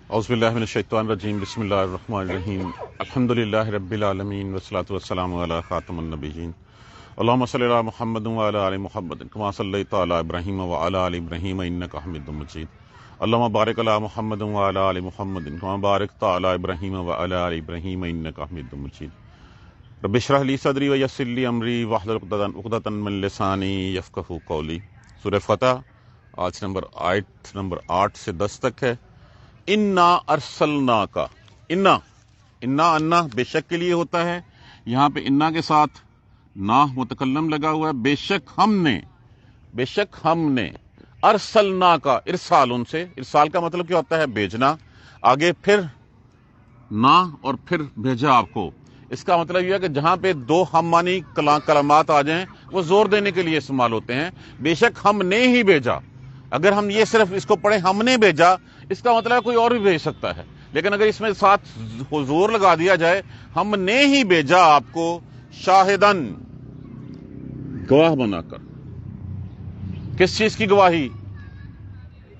اعوذ باللہ من الشیطان الرجیم بسم اللہ الرحمن الرحیم الحمدللہ رب العالمین والصلاة والسلام علی خاتم النبیین اللہم صلی علی محمد وعلی آل محمد کما صلیت علی ابراہیم وعلی آل ابراہیم انک حمید مجید اللہم بارک علی محمد وعلی آل محمد کما بارکت علی ابراہیم وعلی آل ابراہیم انک حمید مجید رب اشرح لی صدری ویسر لی امری واحلل عقدۃ من لسانی یفقہوا قولی۔ سورہ فتح آج آیت نمبر 8 سے 10 تک ہے۔ انا ارسلنا کا انا بے شک کے لیے ہوتا ہے، یہاں پہ انا کے ساتھ نا متکلم لگا ہوا ہے۔ بے شک ہم نے ارسلنا کا ارسال، ان سے ارسال کا مطلب کیا ہوتا ہے؟ بھیجنا، آگے پھر نا اور پھر بھیجا آپ کو۔ اس کا مطلب یہ ہے کہ جہاں پہ دو ہم معنی کلمات آ جائیں وہ زور دینے کے لیے استعمال ہوتے ہیں۔ بے شک ہم نے ہی بھیجا، اگر ہم یہ صرف اس کو پڑھیں ہم نے بھیجا، اس کا مطلب کوئی اور بھی بھیج سکتا ہے، لیکن اگر اس میں ساتھ زور لگا دیا جائے ہم نے ہی بھیجا آپ کو شاہدن، گواہ بنا کر۔ کس چیز کی گواہی؟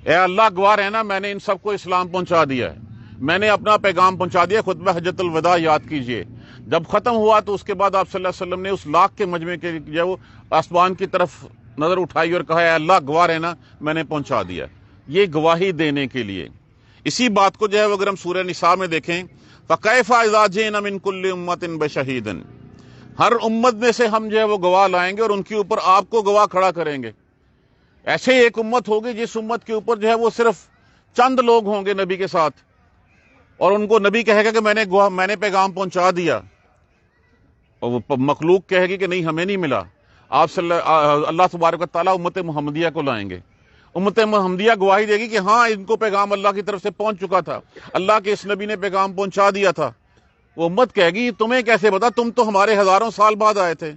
اے اللہ گواہ رہنا، میں نے ان سب کو اسلام پہنچا دیا ہے، میں نے اپنا پیغام پہنچا دیا۔ خطبہ حجۃ الوداع یاد کیجئے، جب ختم ہوا تو اس کے بعد آپ صلی اللہ علیہ وسلم نے اس لاکھ کے مجمع کے جو آسمان کی طرف نظر اٹھائی اور کہا اے اللہ گواہ رہنا میں نے پہنچا دیا۔ یہ گواہی دینے کے لیے اسی بات کو جو ہے اگر ہم سورہ نساء میں دیکھیں، فَكَيْفَ إِذَا جِئْنَا مِن كُلِّ أُمَّةٍ بِشَهِيدٍ، ہر امت میں سے ہم جو ہے وہ گواہ لائیں گے اور ان کے اوپر آپ کو گواہ کھڑا کریں گے۔ ایسے ہی ایک امت ہوگی جس امت کے اوپر جو ہے وہ صرف چند لوگ ہوں گے نبی کے ساتھ، اور ان کو نبی کہے گا کہ میں نے پیغام پہنچا دیا، اور وہ مخلوق کہے گی کہ نہیں ہمیں نہیں ملا۔ آپ اللہ تبارک و تعالیٰ امت محمدیہ کو لائیں گے، امت محمدیہ گواہی دے گی کہ ہاں ان کو پیغام اللہ کی طرف سے پہنچ چکا تھا، اللہ کے اس نبی نے پیغام پہنچا دیا تھا۔ وہ امت کہے گی تمہیں کیسے پتا، تم تو ہمارے ہزاروں سال بعد آئے تھے۔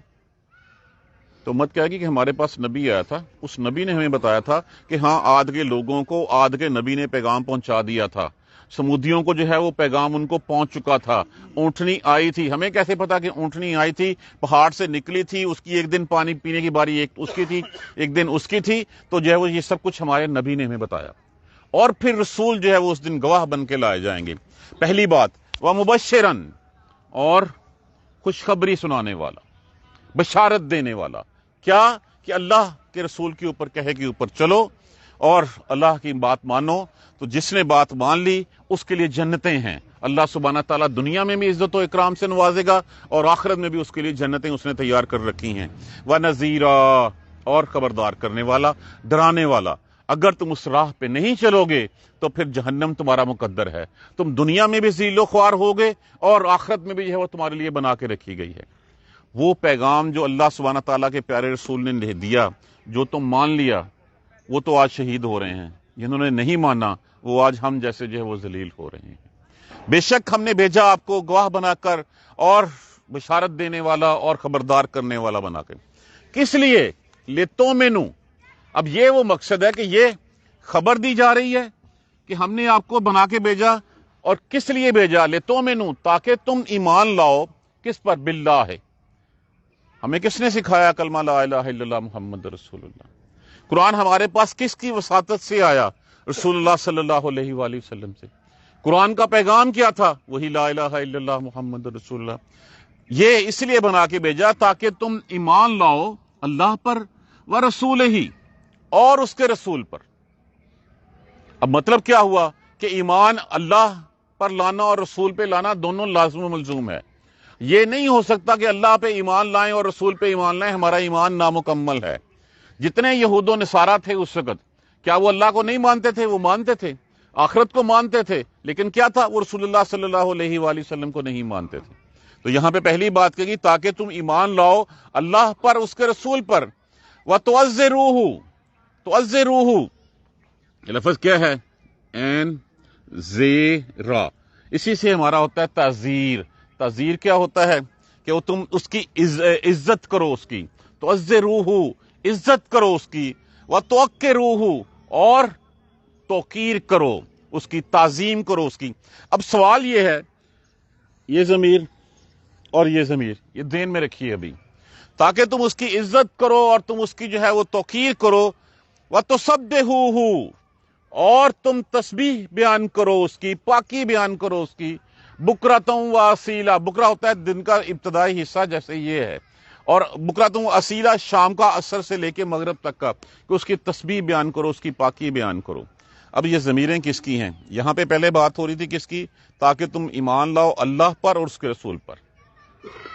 تو امت کہے گی کہ ہمارے پاس نبی آیا تھا، اس نبی نے ہمیں بتایا تھا کہ ہاں عاد کے لوگوں کو عاد کے نبی نے پیغام پہنچا دیا تھا، سمودیوں کو جو ہے وہ پیغام ان کو پہنچ چکا تھا، اونٹنی آئی تھی۔ ہمیں کیسے پتا کہ اونٹنی آئی تھی؟ پہاڑ سے نکلی تھی، اس کی ایک دن پانی پینے کی باری ایک اس کی تھی، ایک دن اس کی تھی، تو جو ہے وہ یہ سب کچھ ہمارے نبی نے ہمیں بتایا۔ اور پھر رسول جو ہے وہ اس دن گواہ بن کے لائے جائیں گے۔ پہلی بات وَمُبَشِّرًا، اور خوشخبری سنانے والا، بشارت دینے والا۔ کیا؟ کہ اللہ کے رسول کے اوپر کہے کے اوپر چلو اور اللہ کی بات مانو، تو جس نے بات مان لی اس کے لیے جنتیں ہیں۔ اللہ سبحانہ تعالیٰ دنیا میں بھی عزت و اکرام سے نوازے گا اور آخرت میں بھی اس کے لیے جنتیں اس نے تیار کر رکھی ہیں۔ وَنَذِيرًا، اور خبردار کرنے والا، ڈرانے والا۔ اگر تم اس راہ پہ نہیں چلو گے تو پھر جہنم تمہارا مقدر ہے، تم دنیا میں بھی ذلیل و خوار ہوگے اور آخرت میں بھی جو ہے وہ تمہارے لیے بنا کے رکھی گئی ہے۔ وہ پیغام جو اللہ سبحانہ تعالیٰ کے پیارے رسول نے دیا، جو تم مان لیا، وہ تو آج شہید ہو رہے ہیں، جنہوں نے نہیں مانا وہ آج ہم جیسے جو ہے وہ ذلیل ہو رہے ہیں۔ بے شک ہم نے بھیجا آپ کو گواہ بنا کر اور بشارت دینے والا اور خبردار کرنے والا بنا کر۔ کس لیے؟ لِتُؤْمِنُوا، اب یہ وہ مقصد ہے کہ یہ خبر دی جا رہی ہے کہ ہم نے آپ کو بنا کے بھیجا، اور کس لیے بھیجا؟ لِتُؤْمِنُوا، تاکہ تم ایمان لاؤ۔ کس پر؟ باللہ ہے۔ ہمیں کس نے سکھایا کلمہ لا الہ الا اللہ محمد رسول اللہ؟ قرآن ہمارے پاس کس کی وساطت سے آیا؟ رسول اللہ صلی اللہ علیہ وآلہ وسلم سے۔ قرآن کا پیغام کیا تھا؟ وہی لا الہ الا اللہ محمد رسول اللہ۔ یہ اس لیے بنا کے بھیجا تاکہ تم ایمان لاؤ اللہ پر ورسولہ، اور اس کے رسول پر۔ اب مطلب کیا ہوا کہ ایمان اللہ پر لانا اور رسول پہ لانا دونوں لازم و ملزوم ہے۔ یہ نہیں ہو سکتا کہ اللہ پہ ایمان لائیں اور رسول پہ ایمان لائیں، ہمارا ایمان نامکمل ہے۔ جتنے یہود و نصارہ تھے اس وقت، کیا وہ اللہ کو نہیں مانتے تھے؟ وہ مانتے تھے، آخرت کو مانتے تھے، لیکن کیا تھا؟ وہ رسول اللہ صلی اللہ علیہ وآلہ وسلم کو نہیں مانتے تھے۔ تو یہاں پہ پہلی بات کہی تاکہ تم ایمان لاؤ اللہ پر، اس کے رسول پر۔ وَتُعَزِّرُوهُ، تُعَزِّرُوهُ، یہ لفظ کیا ہے؟ این زیرا، اسی سے ہمارا ہوتا ہے تعزیر۔ تعزیر کیا ہوتا ہے؟ کہ وہ تم اس کی عزت کرو، اس کی تعزروہ، عزت کرو اس کی، وتوقروہ، اور توقیر کرو اس کی، تعظیم کرو اس کی۔ اب سوال یہ ہے، یہ ضمیر اور یہ ضمیر یہ ذہن میں رکھیے ابھی، تاکہ تم اس کی عزت کرو اور تم اس کی جو ہے وہ توقیر کرو۔ وتسبحوہ، اور تم تسبیح بیان کرو اس کی، پاکی بیان کرو اس کی، بکرتم و اصیلا، بکرا ہوتا ہے دن کا ابتدائی حصہ جیسے یہ ہے، اور بکرتم و اصیلا شام کا عصر سے لے کے مغرب تک کا، کہ اس کی تسبیح بیان کرو، اس کی پاکی بیان کرو۔ اب یہ ضمیریں کس کی ہیں؟ یہاں پہ پہلے بات ہو رہی تھی کس کی؟ تاکہ تم ایمان لاؤ اللہ پر اور اس کے رسول پر۔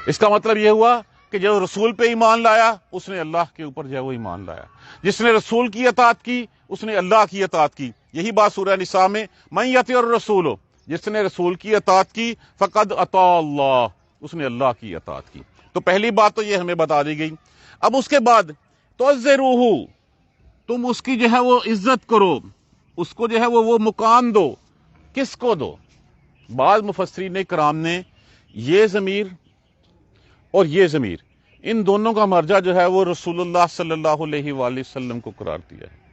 اس کا مطلب یہ ہوا کہ جو رسول پہ ایمان لایا اس نے اللہ کے اوپر جو ہے وہ ایمان لایا، جس نے رسول کی اطاعت کی اس نے اللہ کی اطاعت کی۔ یہی بات سورہ نساء میں من یطیع الرسول، جس نے رسول کی اطاعت کی فقد اطاع اللہ، اس نے اللہ کی اطاعت کی۔ تو پہلی بات تو یہ ہمیں بتا دی گئی۔ اب اس کے بعد تعزروہ، تم اس کی جو ہے وہ عزت کرو، اس کو جو ہے وہ مقام دو۔ کس کو دو؟ بعض مفسرین کرام نے یہ ضمیر اور یہ ضمیر، ان دونوں کا مرجع جو ہے وہ رسول اللہ صلی اللہ علیہ وآلہ وسلم کو قرار دیا ہے،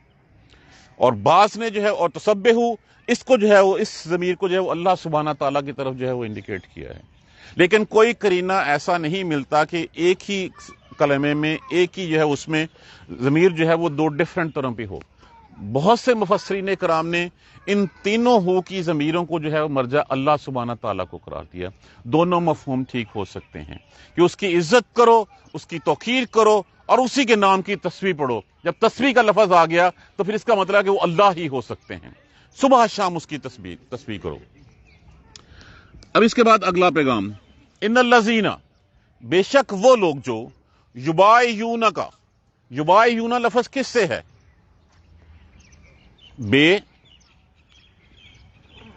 اور بعض نے جو ہے اور تسبحوا، اس کو جو ہے وہ، اس ضمیر کو جو ہے وہ اللہ سبحانہ تعالیٰ کی طرف جو ہے وہ انڈیکیٹ کیا ہے۔ لیکن کوئی قرینہ ایسا نہیں ملتا کہ ایک ہی کلمے میں، ایک ہی جو ہے اس میں ضمیر جو ہے وہ دو ڈیفرنٹ طرح پہ ہو۔ بہت سے مفسرین کرام نے ان تینوں ہو کی ضمیروں کو جو ہے مرجع اللہ سبحانہ تعالیٰ کو قرار دیا۔ دونوں مفہوم ٹھیک ہو سکتے ہیں کہ اس کی عزت کرو، اس کی توقیر کرو، اور اسی کے نام کی تسبیح پڑھو۔ جب تسبیح کا لفظ آ گیا تو پھر اس کا مطلب ہے کہ وہ اللہ ہی ہو سکتے ہیں، صبح شام اس کی تسبیح کرو۔ اب اس کے بعد اگلا پیغام، ان الذین، بے شک وہ لوگ جو یبایعونک، یبایعون لفظ کس سے ہے؟ بے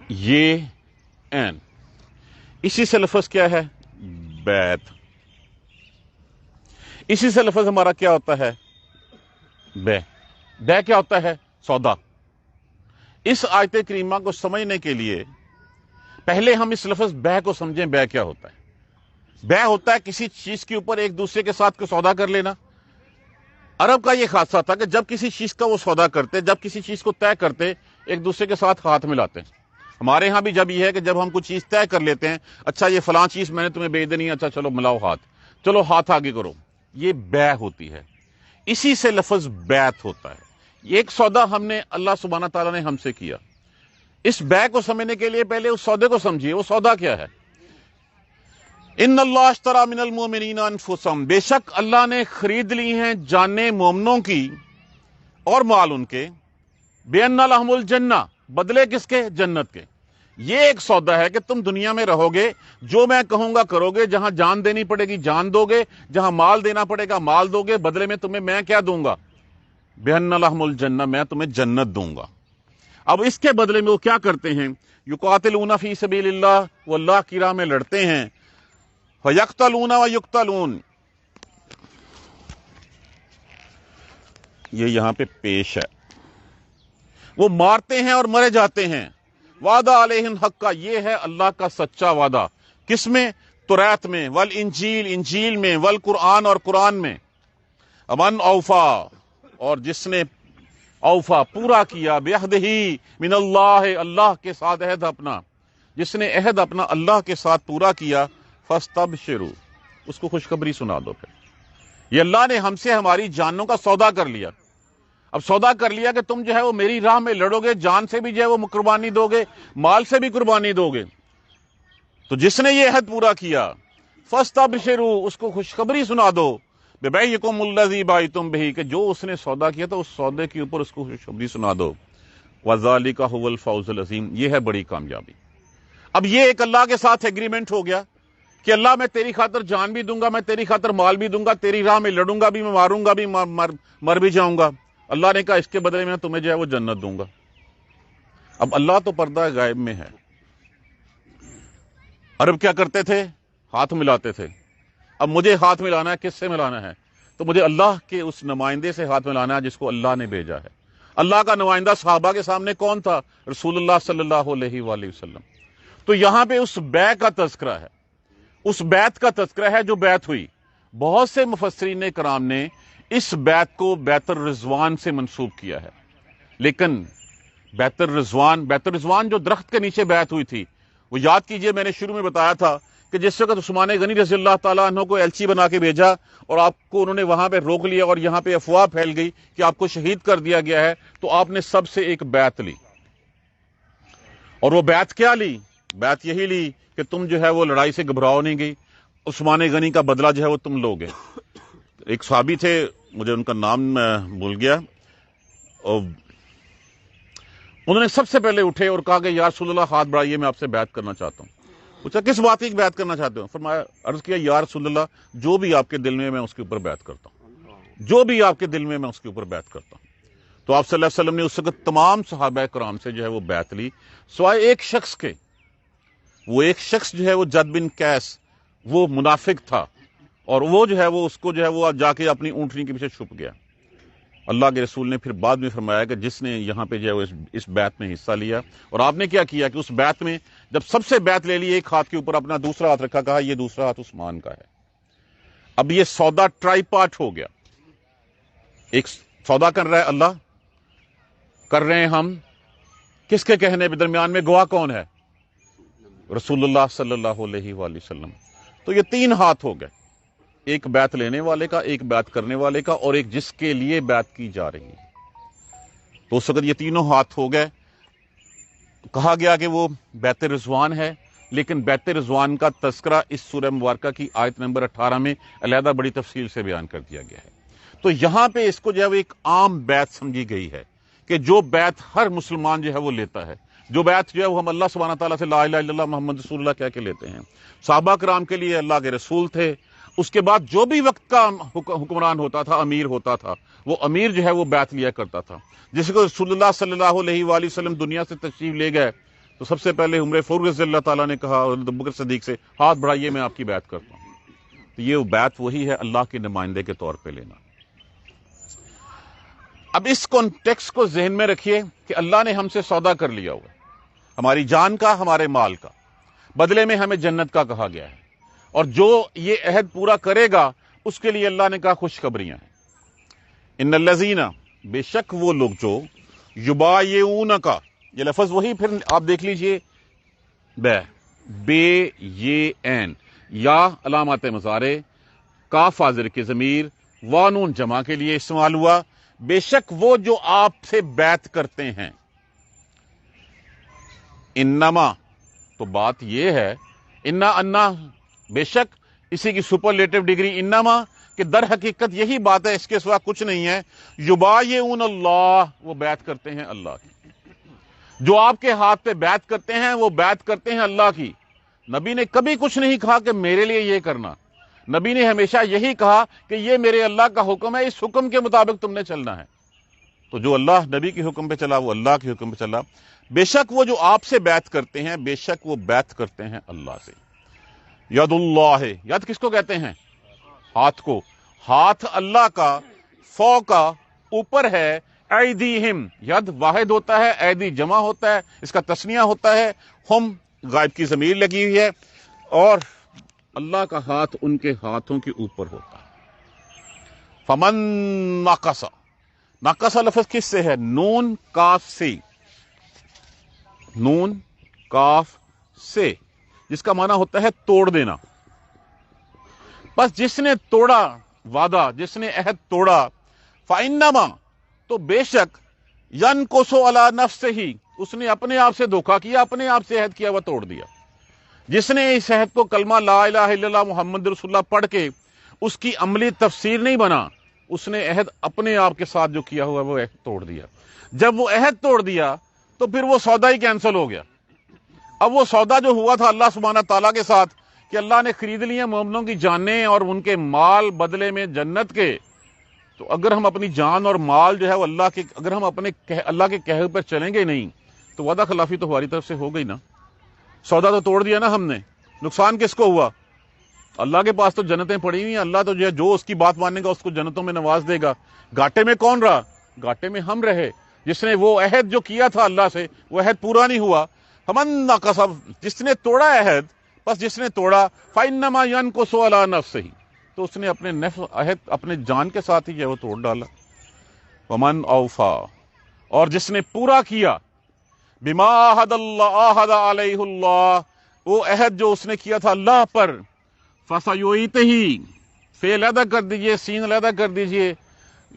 یہ این، اسی سے لفظ کیا ہے؟ بیعت۔ اسی سے لفظ ہمارا کیا ہوتا ہے؟ بے۔ بے کیا ہوتا ہے؟ سودا۔ اس آیت کریمہ کو سمجھنے کے لیے پہلے ہم اس لفظ بے کو سمجھیں۔ بے کیا ہوتا ہے؟ بے ہوتا ہے کسی چیز کے اوپر ایک دوسرے کے ساتھ کو سودا کر لینا۔ عرب کا یہ خاصہ تھا کہ جب کسی چیز کا وہ سودا کرتے، جب کسی چیز کو طے کرتے، ایک دوسرے کے ساتھ ہاتھ ملاتے۔ ہمارے ہاں بھی جب یہ ہے کہ جب ہم کچھ چیز طے کر لیتے ہیں، اچھا یہ فلاں چیز میں نے تمہیں بیچ دینی ہے، اچھا چلو ملاؤ ہاتھ، چلو ہاتھ آگے کرو، یہ بے ہوتی ہے۔ اسی سے لفظ بیعت ہوتا ہے۔ یہ ایک سودا ہم نے، اللہ سبحانہ تعالیٰ نے ہم سے کیا۔ اس بے کو سمجھنے کے لیے پہلے اس سودے کو سمجھیے، وہ سودا کیا ہے؟ ان اللہ اشتری من المؤمنین انفسہم، بے شک اللہ نے خرید لی ہیں جانیں مومنوں کی اور مال ان کے، بان لہم الجنہ، بدلے کس کے؟ جنت کے۔ یہ ایک سودا ہے کہ تم دنیا میں رہو گے، جو میں کہوں گا کرو گے، جہاں جان دینی پڑے گی جان دو گے، جہاں مال دینا پڑے گا مال دو گے، بدلے میں تمہیں میں کیا دوں گا؟ بان لہم الجنہ، میں تمہیں جنت دوں گا۔ اب اس کے بدلے میں وہ کیا کرتے ہیں؟ یقاتلون فی سبیل اللہ، وہ اللہ کی راہ میں لڑتے ہیں، فیقتلون ویقتلون، یہ یہاں پہ پیش ہے، وہ مارتے ہیں اور مرے جاتے ہیں۔ وعدہ علیہم حقا، یہ ہے اللہ کا سچا وعدہ۔ کس میں؟ توریت میں، والانجیل، انجیل میں، والقرآن، اور قرآن میں۔ امن اوفا، اور جس نے اوفا پورا کیا، بعہدہ من اللہ، اللہ کے ساتھ عہد اپنا، جس نے عہد اپنا اللہ کے ساتھ پورا کیا، فاستبشروا، اس کو خوشخبری سنا دو۔ پھر یہ اللہ نے ہم سے ہماری جانوں کا سودا کر لیا۔ اب سودا کر لیا کہ تم جو ہے وہ میری راہ میں لڑو گے، جان سے بھی جو ہے وہ قربانی دو گے، مال سے بھی قربانی دو گے۔ تو جس نے یہ عہد پورا کیا، فاستبشروا، اس کو خوشخبری سنا دو، ببیعکم الذی بعتم بہ، کہ جو اس نے سودا کیا تھا اس سودے کے اوپر اس کو خوشخبری سنا دو۔ وذالک ھو الفوز العظیم، یہ ہے بڑی کامیابی۔ اب یہ ایک اللہ کے ساتھ ایگریمنٹ ہو گیا کہ اللہ میں تیری خاطر جان بھی دوں گا، میں تیری خاطر مال بھی دوں گا، تیری راہ میں لڑوں گا بھی، میں ماروں گا بھی، مر بھی جاؤں گا۔ اللہ نے کہا اس کے بدلے میں تمہیں جو ہے وہ جنت دوں گا۔ اب اللہ تو پردہ غائب میں ہے۔ عرب کیا کرتے تھے؟ ہاتھ ملاتے تھے۔ اب مجھے ہاتھ ملانا ہے، کس سے ملانا ہے؟ تو مجھے اللہ کے اس نمائندے سے ہاتھ ملانا ہے جس کو اللہ نے بھیجا ہے۔ اللہ کا نمائندہ صحابہ کے سامنے کون تھا؟ رسول اللہ صلی اللہ علیہ وآلہ وسلم۔ تو یہاں پہ اس بیع کا تذکرہ ہے، اس بیعت کا تذکرہ ہے جو بیعت ہوئی۔ بہت سے مفسرین کرام نے اس بیعت کو بیعت الرضوان سے منسوب کیا ہے، لیکن بیعت الرضوان جو درخت کے نیچے بیعت ہوئی تھی، وہ یاد کیجئے میں نے شروع میں بتایا تھا کہ کہ جس وقت عثمان غنی رضی اللہ تعالیٰ عنہ کو ایلچی بنا کے بھیجا اور آپ کو انہوں نے وہاں پہ روک لیا اور یہاں پہ افواہ پھیل گئی کہ آپ کو شہید کر دیا گیا ہے، تو آپ نے سب سے ایک بیعت لی، اور وہ بیعت کیا لی؟ بیعت یہی لی کہ تم جو ہے وہ لڑائی سے گھبراؤ نہیں گئی، عثمان غنی کا بدلہ جو ہے وہ تم لوگے۔ ایک صحابی تھے، مجھے ان کا نام میں بھول گیا، اور انہوں نے سب سے پہلے اٹھے اور کہا کہ یا رسول اللہ ہاتھ بڑھائیے، میں آپ سے بیعت کرنا چاہتا ہوں۔ پوچھا کس بات کی بیعت کرنا چاہتے ہو؟ فرمایا، عرض کیا یا رسول اللہ جو بھی آپ کے دل میں اس کے اوپر بیعت کرتا ہوں، جو بھی آپ کے دل میں اس کے اوپر بیعت کرتا ہوں۔ تو آپ صلی اللہ علیہ وسلم نے اس وقت تمام صحابہ کرام سے جو ہے وہ بیعت لی، سوائے ایک شخص کے۔ وہ ایک شخص جو ہے وہ جد بن قیس، وہ منافق تھا، اور وہ جو ہے وہ اس کو جو ہے وہ جا کے اپنی اونٹنی کے پیچھے چھپ گیا۔ اللہ کے رسول نے پھر بعد میں فرمایا کہ جس نے یہاں پہ جو ہے وہ اس بیعت میں حصہ لیا، اور آپ نے کیا کیا کہ اس بیعت میں جب سب سے بیعت لے لی، ایک ہاتھ کے اوپر اپنا دوسرا ہاتھ رکھا، کہا یہ دوسرا ہاتھ عثمان کا ہے۔ اب یہ سودا ٹرائی پارٹ ہو گیا، ایک سودا کر رہا ہے اللہ، کر رہے ہیں ہم، کس کے کہنے پہ؟ درمیان میں گواہ کون ہے؟ رسول اللہ صلی اللہ علیہ وآلہ وسلم۔ تو یہ تین ہاتھ ہو گئے، ایک بیعت لینے والے کا، ایک بیعت کرنے والے کا، اور ایک جس کے لیے بیعت کی جا رہی ہے۔ تو اس وقت یہ تینوں ہاتھ ہو گئے۔ کہا گیا کہ وہ بیعت رضوان ہے، لیکن بیعت رضوان کا تذکرہ اس سورہ مبارکہ کی آیت نمبر 18 میں علیحدہ بڑی تفصیل سے بیان کر دیا گیا ہے۔ تو یہاں پہ اس کو جو ہے وہ ایک عام بیعت سمجھی گئی ہے کہ جو بیعت ہر مسلمان جو ہے وہ لیتا ہے، جو بیعت جو ہے وہ ہم اللہ سبحانہ تعالیٰ سے لا الہ الا اللہ محمد رسول اللہ کہہ کے لیتے ہیں۔ صحابہ کرام کے لیے اللہ کے رسول تھے، اس کے بعد جو بھی وقت کا حکمران ہوتا تھا، امیر ہوتا تھا، وہ امیر جو ہے وہ بیعت لیا کرتا تھا۔ جس کو رسول اللہ صلی اللہ علیہ وآلہ وسلم دنیا سے تشریف لے گئے تو سب سے پہلے عمر فاروق رضی اللہ تعالیٰ نے کہا اور ابوبکر صدیق سے، ہاتھ بڑھائیے میں آپ کی بیعت کرتا ہوں۔ تو یہ بیعت وہی ہے اللہ کے نمائندے کے طور پہ لینا۔ اب اس کانٹیکسٹ کو ذہن میں رکھیے کہ اللہ نے ہم سے سودا کر لیا ہوا ہے، ہماری جان کا، ہمارے مال کا، بدلے میں ہمیں جنت کا کہا گیا ہے، اور جو یہ عہد پورا کرے گا اس کے لیے اللہ نے کہا خوشخبریاں ہیں۔ ان الذین، بے شک وہ لوگ جو یبایعونک، یہ لفظ وہی پھر آپ دیکھ لیجئے، بے یہ این، یا علامات مضارع، کاف حاضر کی ضمیر، وا نون جمع کے لیے استعمال ہوا، بے شک وہ جو آپ سے بیعت کرتے ہیں۔ انما، تو بات یہ ہے، انا بے شک، اسی کی سپرلیٹو ڈگری انما، کہ در حقیقت یہی بات ہے، اس کے سوا کچھ نہیں ہے۔ یبایعون اللہ، وہ بیعت کرتے ہیں اللہ کی۔ جو آپ کے ہاتھ پہ بیعت کرتے ہیں وہ بیعت کرتے ہیں اللہ کی۔ نبی نے کبھی کچھ نہیں کہا کہ میرے لیے یہ کرنا، نبی نے ہمیشہ یہی کہا کہ یہ میرے اللہ کا حکم ہے، اس حکم کے مطابق تم نے چلنا ہے۔ تو جو اللہ نبی کے حکم پہ چلا وہ اللہ کے حکم پہ چلا۔ بے شک وہ جو آپ سے بیعت کرتے ہیں، بے شک وہ بیعت کرتے ہیں اللہ سے۔ ید اللہ، ید کس کو کہتے ہیں؟ ہاتھ کو۔ ہاتھ اللہ کا، فوقا، اوپر ہے، ایدیہم، ید واحد ہوتا ہے، ایدی جمع ہوتا ہے، اس کا تثنیہ ہوتا ہے، ہم غائب کی ضمیر لگی ہوئی ہے، اور اللہ کا ہاتھ ان کے ہاتھوں کے اوپر ہوتا ہے۔ فمن نقص، نقص لفظ کس سے ہے؟ نون کاف سے، نون کاف سے، جس کا معنی ہوتا ہے توڑ دینا۔ بس جس نے توڑا وعدہ، جس نے عہد توڑا، فإنما، تو بے شک، ينقص علی نفسہ، اس نے اپنے آپ سے دھوکا کیا، اپنے آپ سے عہد کیا ہوا توڑ دیا۔ جس نے اس عہد کو کلمہ لا الہ الا اللہ محمد رسول اللہ پڑھ کے اس کی عملی تفسیر نہیں بنا، اس نے عہد اپنے آپ کے ساتھ جو کیا ہوا وہ عہد توڑ دیا۔ جب وہ عہد توڑ دیا تو پھر وہ سودا ہی کینسل ہو گیا۔ اب وہ سودا جو ہوا تھا اللہ سبحانہ تعالیٰ کے ساتھ کہ اللہ نے خرید لیے مومنوں کی جانیں اور ان کے مال بدلے میں جنت کے، تو اگر ہم اپنی جان اور مال جو ہے وہ اللہ کے، اگر ہم اپنے اللہ کے کہے پر چلیں گے نہیں تو وعدہ خلافی تو ہماری طرف سے ہو گئی نا۔ سودا تو توڑ دیا نا ہم نے، نقصان کس کو ہوا؟ اللہ کے پاس تو جنتیں پڑی ہوئی ہیں، اللہ تو جو اس کی بات مانے گا اس کو جنتوں میں نواز دے گا۔ گھاٹے میں کون رہا؟ گھاٹے میں ہم رہے، جس نے وہ عہد جو کیا تھا اللہ سے وہ عہد پورا نہیں ہوا۔ فمن نقص، جس نے توڑا عہد، بس جس نے توڑا، فإنما ينقص علی نفسہ، تو اس نے اپنے نفس عہد اپنے جان کے ساتھ ہی وہ توڑ ڈالا۔ ومن اوفا، اور جس نے پورا کیا، بما عہد اللہ، عہد علیہ اللہ، وہ عہد جو اس نے کیا تھا اللہ پر، فَسَيُعْطِهِ، فعل علیحدہ کر دیجئے، سین علیحدہ کر دیجئے،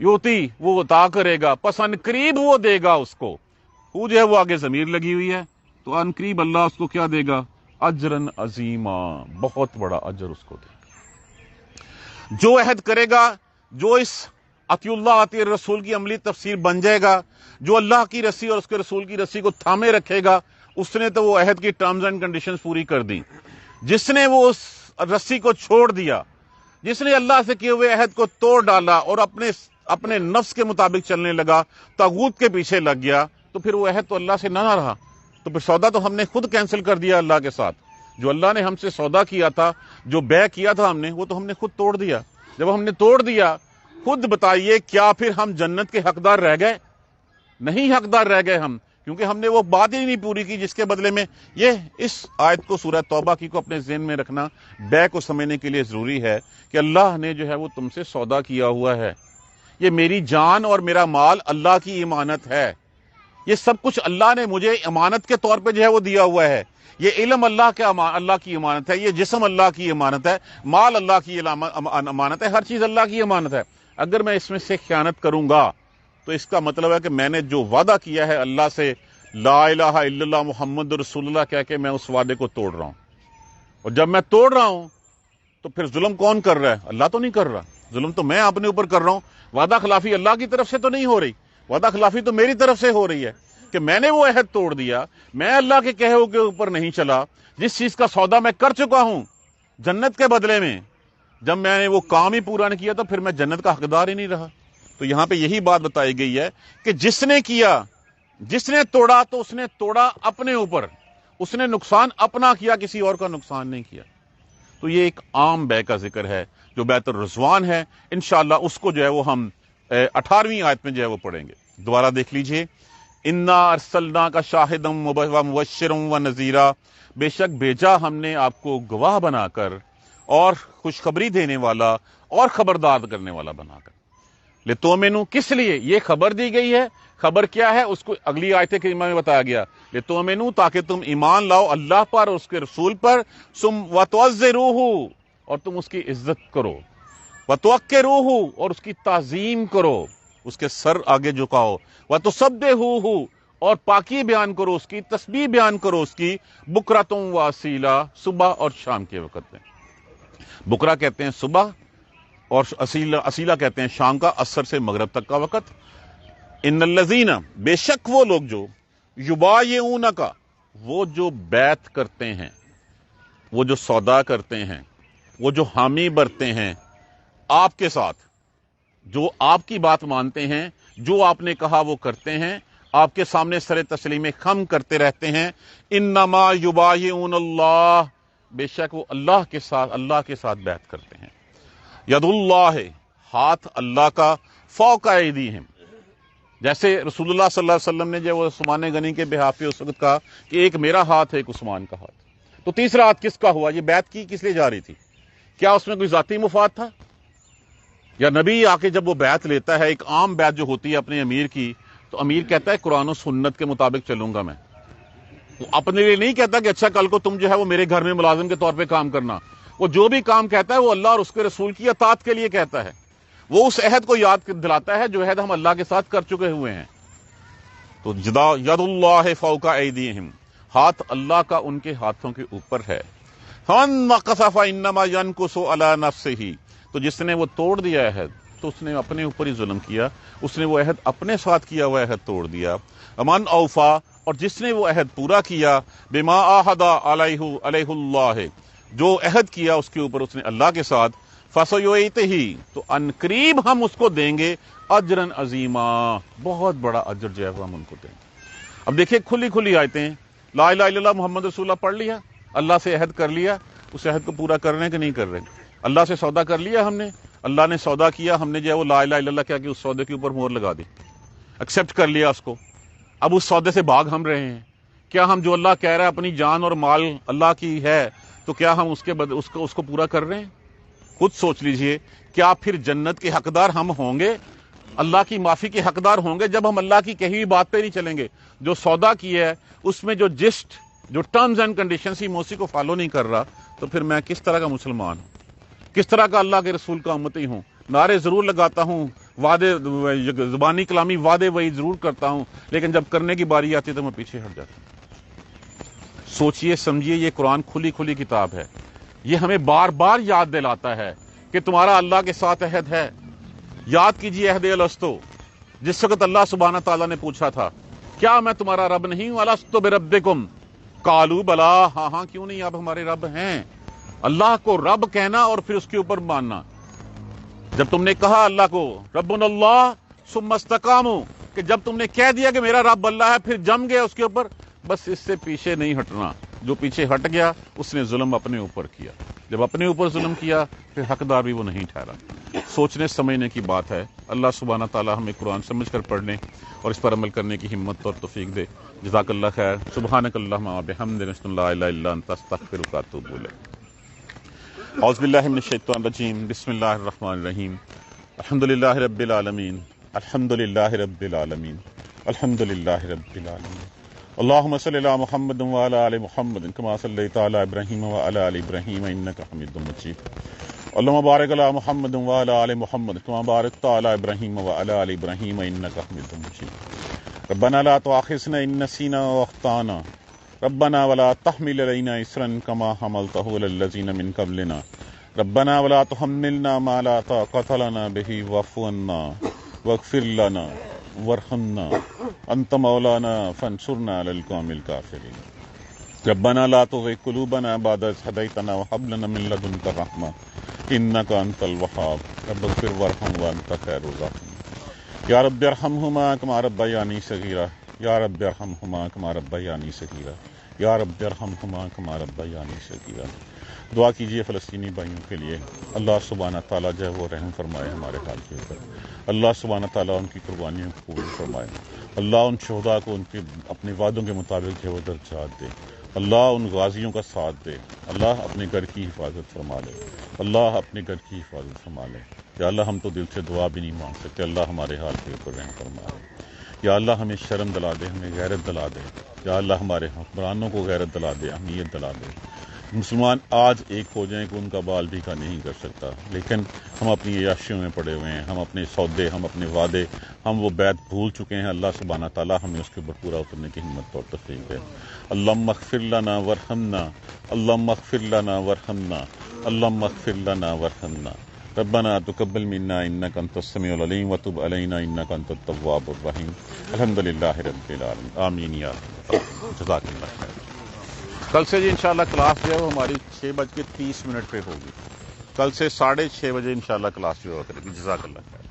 یوتی وہ عطا کرے گا، پس ان قریب وہ دے گا اس کو. وہ جو ہے وہ آگے ضمیر لگی ہوئی ہے، تو ان قریب اللہ اس کو کیا دے گا؟ اجرن عظیما، بہت بڑا اجر اس کو دے گا. جو عہد کرے گا، جو اس اطیع اللہ اطیع الرسول کی عملی تفسیر بن جائے گا، جو اللہ کی رسی اور اس کے رسول کی رسی کو تھامے رکھے گا، اس نے تو وہ عہد کی ٹرمز اینڈ کنڈیشنز پوری کر دی. جس نے وہ اس رسی کو چھوڑ دیا، جس نے اللہ سے کیے ہوئے عہد کو توڑ ڈالا اور اپنے نفس کے مطابق چلنے لگا، طاغوت کے پیچھے لگ گیا، تو پھر وہ عہد تو اللہ سے نہ رہا. تو پھر سودا تو ہم نے خود کینسل کر دیا اللہ کے ساتھ. جو اللہ نے ہم سے سودا کیا تھا، جو بے کیا تھا ہم نے، وہ تو ہم نے خود توڑ دیا. جب ہم نے توڑ دیا، خود بتائیے کیا پھر ہم جنت کے حقدار رہ گئے؟ نہیں حقدار رہ گئے ہم، کیونکہ ہم نے وہ بات ہی نہیں پوری کی جس کے بدلے میں یہ اس آیت کو سورہ توبہ کی کو اپنے ذہن میں رکھنا بے کو سمجھنے کے لیے ضروری ہے کہ اللہ نے جو ہے وہ تم سے سودا کیا ہوا ہے. یہ میری جان اور میرا مال اللہ کی امانت ہے. یہ سب کچھ اللہ نے مجھے امانت کے طور پہ جو ہے وہ دیا ہوا ہے. یہ علم اللہ کی امانت ہے، یہ جسم اللہ کی امانت ہے، مال اللہ کی امانت ہے، ہر چیز اللہ کی امانت ہے. اگر میں اس میں سے خیانت کروں گا تو اس کا مطلب ہے کہ میں نے جو وعدہ کیا ہے اللہ سے، لا الہ الا اللہ محمد رسول اللہ کہہ کے، میں اس وعدے کو توڑ رہا ہوں. اور جب میں توڑ رہا ہوں تو پھر ظلم کون کر رہا ہے؟ اللہ تو نہیں کر رہا. ظلم تو میں اپنے اوپر کر رہا ہوں. وعدہ خلافی اللہ کی طرف سے تو نہیں ہو رہی، وعدہ خلافی تو میری طرف سے ہو رہی ہے کہ میں نے وہ عہد توڑ دیا، میں اللہ کے کہے کے اوپر نہیں چلا. جس چیز کا سودا میں کر چکا ہوں جنت کے بدلے میں، جب میں نے وہ کام ہی پورا نہیں کیا تو پھر میں جنت کا حقدار ہی نہیں رہا. تو یہاں پہ یہی بات بتائی گئی ہے کہ جس نے کیا، جس نے توڑا تو اس نے توڑا اپنے اوپر، اس نے نقصان اپنا کیا، کسی اور کا نقصان نہیں کیا. تو یہ ایک عام بے کا ذکر ہے جو بیت الرضوان ہے. انشاءاللہ اس کو جو ہے وہ ہم 18ویں آیت میں جو ہے وہ پڑھیں گے. دوبارہ دیکھ لیجئے، انا ارسلنا کا شاہدا و مبشرا و نذیرا، بے شک بھیجا ہم نے آپ کو گواہ بنا کر اور خوشخبری دینے والا اور خبردار کرنے والا بنا کر. لتؤمنوا، کس لیے یہ خبر دی گئی ہے؟ خبر کیا ہے اس کو اگلی آیت کریمہ میں بتایا گیا. لتؤمنوا، تاکہ تم ایمان لاؤ اللہ پر اور اس کے رسول پر، وتعزروہ، اور تم اس کی عزت کرو، وتوقروہ، اور اس کی تعظیم کرو، اس کے سر آگے جھکاؤ، وتسبحوہ، اور پاکی بیان کرو، اس کی تسبیح بیان کرو اس کی، بکرۃ و اصیلا، صبح اور شام کے وقت میں. بکرا کہتے ہیں صبح اور اصیلا کہتے ہیں شام کا، عصر سے مغرب تک کا وقت. ان الذین، بے شک وہ لوگ جو یبایعونک، وہ جو بیعت کرتے ہیں، وہ جو سودا کرتے ہیں، وہ جو حامی برتے ہیں آپ کے ساتھ، جو آپ کی بات مانتے ہیں، جو آپ نے کہا وہ کرتے ہیں، آپ کے سامنے سر تسلیم خم کرتے رہتے ہیں. انما یبایعون اللہ، بے شک وہ اللہ کے ساتھ بیعت کرتے ہیں. ید اللہ، ہاتھ اللہ کا، فوق ایدیہم، جیسے رسول اللہ صلی اللہ علیہ وسلم نے جو وہ عثمان غنی کے بہاف پہ اس وقت کہا کہ ایک میرا ہاتھ ہے، ایک عثمان کا ہاتھ. تو تیسرا ہاتھ کس کا ہوا؟ یہ بیعت کی کس لیے جا رہی تھی؟ کیا اس میں کوئی ذاتی مفاد تھا؟ یا نبی آ کے جب وہ بیعت لیتا ہے، ایک عام بیعت جو ہوتی ہے اپنے امیر کی، تو امیر کہتا ہے قرآن و سنت کے مطابق چلوں گا میں. وہ اپنے لیے نہیں کہتا کہ اچھا کل کو تم جو ہے وہ میرے گھر میں ملازم کے طور پہ کام کرنا. وہ جو بھی کام کہتا ہے وہ اللہ اور اس کے رسول کی اطاعت کے لیے کہتا ہے. وہ اس عہد کو یاد دلاتا ہے جو عہد ہم اللہ کے ساتھ کر چکے ہوئے ہیں. تو ید اللہ فوق ایدیہم، ہاتھ اللہ کا ان کے ہاتھوں کے اوپر ہے. فمن نقص فانما ينقص علی نفسہ، تو جس نے وہ توڑ دیا عہد تو اس نے اپنے اوپر ہی ظلم کیا، اس نے وہ عہد اپنے ساتھ کیا ہوا عہد توڑ دیا. امن اوفا، اور جس نے وہ عہد پورا کیا، بما عاہد علیہ اللہ، جو عہد کیا اس کے اوپر اس نے اللہ کے ساتھ، فسیؤتہ، تو ان قریب ہم اس کو دیں گے، اجرن عظیما، بہت بڑا اجر جو ہے وہ ہم ان کو دیں گے. اب دیکھیں کھلی کھلی آیتیں، لا الہ الا اللہ محمد رسول اللہ پڑھ لیا، اللہ سے عہد کر لیا، اس عہد کو پورا کر رہے ہیں کہ نہیں کر رہے؟ اللہ سے سودا کر لیا ہم نے، اللہ نے سودا کیا، ہم نے جو ہے وہ لا الہ الا اللہ کہہ کے اس سودے کے اوپر مہر لگا دی، ایکسیپٹ کر لیا اس کو. اب اس سودے سے بھاگ ہم رہے ہیں. کیا ہم جو اللہ کہہ رہا ہے اپنی جان اور مال اللہ کی ہے، تو کیا ہم اس کو پورا کر رہے ہیں؟ خود سوچ لیجئے، کیا پھر جنت کے حقدار ہم ہوں گے، اللہ کی معافی کے حقدار ہوں گے جب ہم اللہ کی کہی ہوئی بات پہ نہیں چلیں گے؟ جو سودا کیا ہے اس میں جو جسٹ جو ٹرمز اینڈ کنڈیشنز ہی میں اسی کو فالو نہیں کر رہا تو پھر میں کس طرح کا مسلمان ہوں، کس طرح کا اللہ کے رسول کا امتی ہوں؟ نعرے ضرور لگاتا ہوں، وعدے زبانی کلامی وعدے وہی ضرور کرتا ہوں، لیکن جب کرنے کی باری آتی ہے تو میں پیچھے ہٹ جاتا ہوں۔ سوچئے سمجھیے، یہ قرآن کھلی کھلی کتاب ہے، یہ ہمیں بار بار یاد دلاتا ہے کہ تمہارا اللہ کے ساتھ عہد ہے۔ یاد کیجیے عہد الستو، جس وقت اللہ سبحانہ تعالیٰ نے پوچھا تھا کیا میں تمہارا رب نہیں ہوں؟ الست بربکم قالوا بلا، ہاں ہاں کیوں نہیں، آپ ہمارے رب ہیں۔ اللہ کو رب کہنا اور پھر اس کے اوپر ماننا۔ جب تم نے کہا اللہ کو ربنا اللہ ثم استقاموا، کہ جب تم نے کہہ دیا کہ میرا رب اللہ ہے پھر جم گئے اس کے اوپر، بس اس سے پیچھے نہیں ہٹنا۔ جو پیچھے ہٹ گیا اس نے ظلم اپنے اوپر کیا، جب اپنے اوپر ظلم کیا پھر حقدار بھی وہ نہیں ٹھہرا۔ سوچنے سمجھنے کی بات ہے۔ اللہ سبحانہ تعالی ہمیں قرآن سمجھ کر پڑھنے اور اس پر عمل کرنے کی ہمت اور توفیق دے۔ جزاک اللہ خیر۔ سبحانک اللہم و بحمدک، اشہد ان لا الہ الا انت، استغفرک و اتوب الیک۔ اعوذ باللہ من الشیطان الرجیم، بسم اللہ الرحمن الرحیم۔ الحمدللہ رب العالمین، الحمدللہ رب العالمین، الحمدللہ رب العالمین۔ اللہم صلی علی محمد وعلی آل محمد کما صلیت علی ابراہیم وعلی آل ابراہیم انک حمید مجید۔ اللہم بارک علی محمد وعلی آل محمد کما بارکت علی ابراہیم وعلی آل ابراہیم انک حمید مجید۔ ربنا لا تؤاخذنا ان نسینا واخطانا ربنا ولا تحمل علینا اصرا کما حملته علی الذین من قبلنا ربنا ولا تحملنا ما لا طاقة لنا به واعف عنا واغفر لنا وارحمنا انت مولانا فانصرنا على القوم الكافرين ربنا لا تزغ قلوبنا بعد إذ هديتنا وهب لنا من لدنك رحمة انك انت الوهاب رب اغفر وارحم وانت خير الراحمين یا رب ارحمهما كما ربياني صغيرا یا رب ارحمهما كما ربياني صغيرا یا رب ارحمهما كما ربياني صغيرا۔ دعا کیجیے فلسطینی بھائیوں کے لیے، اللہ سبحانہ تعالیٰ جو ہے وہ رحم فرمائے ہمارے حال کے اوپر، اللہ سبحانہ تعالیٰ ان کی قربانیوں کو قبول فرمائے، اللہ ان شہداء کو ان کے اپنے وعدوں کے مطابق جو ہے وہ درجات دے، اللہ ان غازیوں کا ساتھ دے، اللہ اپنے گھر کی حفاظت فرما لے، اللہ اپنے گھر کی حفاظت فرما لے۔ یا اللہ ہم تو دل سے دعا بھی نہیں مانگ سکتے، اللہ ہمارے حال کے اوپر رحم فرما لے۔ یا اللہ ہمیں شرم دلا دے، ہمیں غیرت دلا دے، یا اللہ ہمارے حکمرانوں کو غیرت دلا دے، اہمیت دلا دے۔ مسلمان آج ایک ہو جائیں کہ ان کا بال بھی کا نہیں کر سکتا، لیکن ہم اپنی عیاشیوں میں پڑے ہوئے ہیں، ہم اپنے سودے، ہم اپنے وعدے، ہم وہ بیعت بھول چکے ہیں۔ اللہ سبحانہ تعالیٰ ہمیں اس کے اوپر پورا اترنے کی ہمت اور توفیق دے۔ اللہم اغفر لنا وارحمنا، اللہم اغفر لنا وارحمنا، اللہم اغفر لنا وارحمنا، ربنا تقبل منا انک انت السمیع العلیم وتب علینا انک انت التواب الرحیم۔ الحمدللہ رب العالمین، آمین یا رب العالمین۔ جزاک اللہ خیر۔ کل سے جی انشاءاللہ کلاس جو ہے وہ ہماری 6:30 پہ ہوگی، کل سے 6:30 بجے انشاءاللہ کلاس جو ہوا کرے گی۔ جزاک اللہ خیر۔